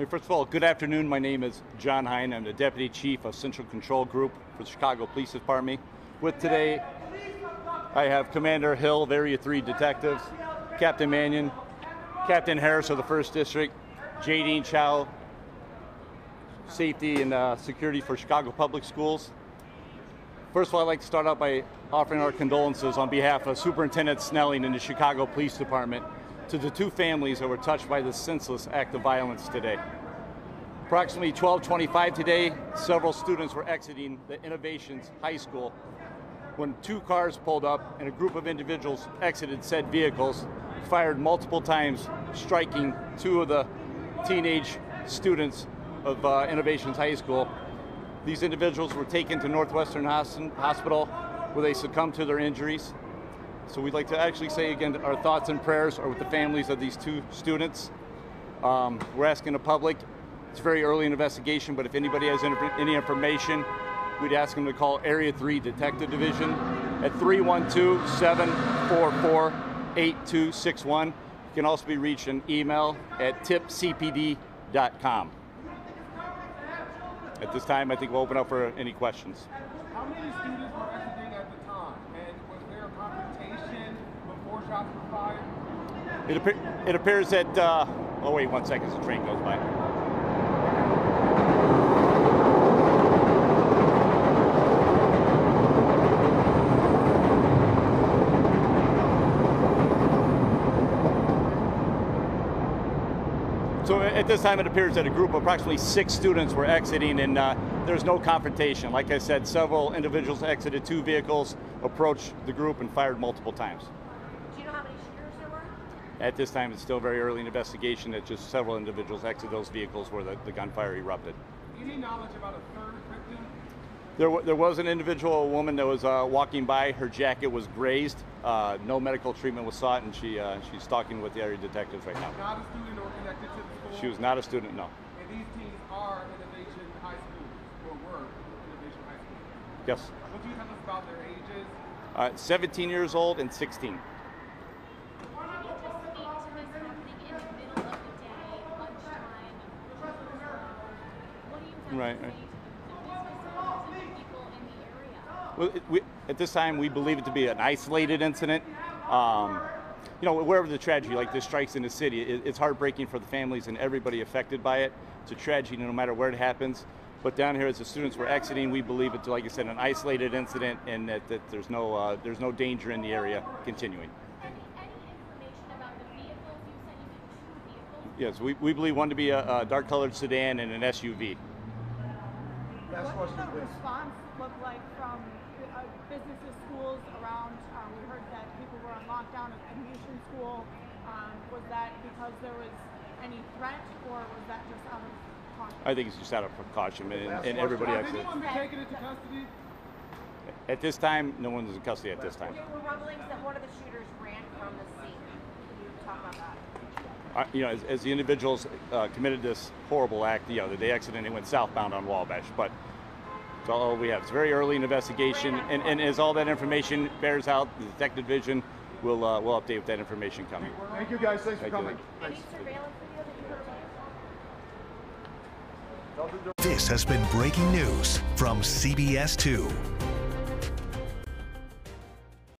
Hey, first of all, good afternoon. My name is John Hine. I'm the Deputy Chief of Central Control Group for the Chicago Police Department. With today, I have Commander Hill of Area 3 Detectives, Captain Mannion, Captain Harris of the 1st District, J.D. Chow, Safety and Security for Chicago Public Schools. First of all, I'd like to start out by offering our condolences on behalf of Superintendent Snelling and the Chicago Police Department to the two families that were touched by this senseless act of violence today. Approximately 12:25 today, several students were exiting the Innovations High School when two cars pulled up and a group of individuals exited said vehicles, fired multiple times, striking two of the teenage students of Innovations High School. These individuals were taken to Northwestern Hospital where they succumbed to their injuries. So we'd like to actually say again that our thoughts and prayers are with the families of these two students. We're asking the public, it's very early in the investigation, but if anybody has any information, we'd ask them to call Area 3 Detective Division at 312-744-8261. You can also be reached an email at tipcpd.com. At this time, I think we'll open up for any questions. How many students were exiting at the time? And was there a confrontation before shots were fired? It appears that, oh wait 1 second, the train goes by. So at this time, it appears that a group of approximately 6 students were exiting, and there's no confrontation. Like I said, several individuals exited 2 vehicles, approached the group, and fired multiple times. Do you know how many shooters there were? At this time, it's still very early in the investigation. That just several individuals exited those vehicles where the gunfire erupted. Any knowledge about a third victim? There was an individual, a woman that was walking by. Her jacket was grazed. No medical treatment was sought, and she's talking with the area detectives right now. Not a student or connected to the school? She was not a student, no. And these teens are Innovation High School, or were Innovation High School? Yes. What do you tell us about their ages? 17 years old and 16. Right. Well, at this time, we believe it to be an isolated incident. You know, wherever the tragedy like this strikes in the city, it's heartbreaking for the families and everybody affected by it. It's a tragedy no matter where it happens. But down here, as the students were exiting, we believe it's, like I said, an isolated incident, and that there's no danger in the area continuing. Any information about the vehicles? You said you did 2 vehicles? Yes, we believe one to be a dark-colored sedan and an SUV. What did the response look like from businesses, schools around? We heard that people were on lockdown at the Mission School. Was that because there was any threat, or was that just out of caution? I think it's just out of precaution, and everybody Has actually. anyone been taken into custody? At this time, no one's in custody at this time. There were rumblings that one of the shooters ran from the scene. Can you talk about that? You know, as the individuals committed this horrible act, they exited and they went southbound on Wabash. But that's all we have. It's very early in the investigation, and as all that information bears out, the detective division will update with that information coming. Thank you guys, thanks for Thank you. coming. Any surveillance video that you heard about? This has been breaking news from CBS 2.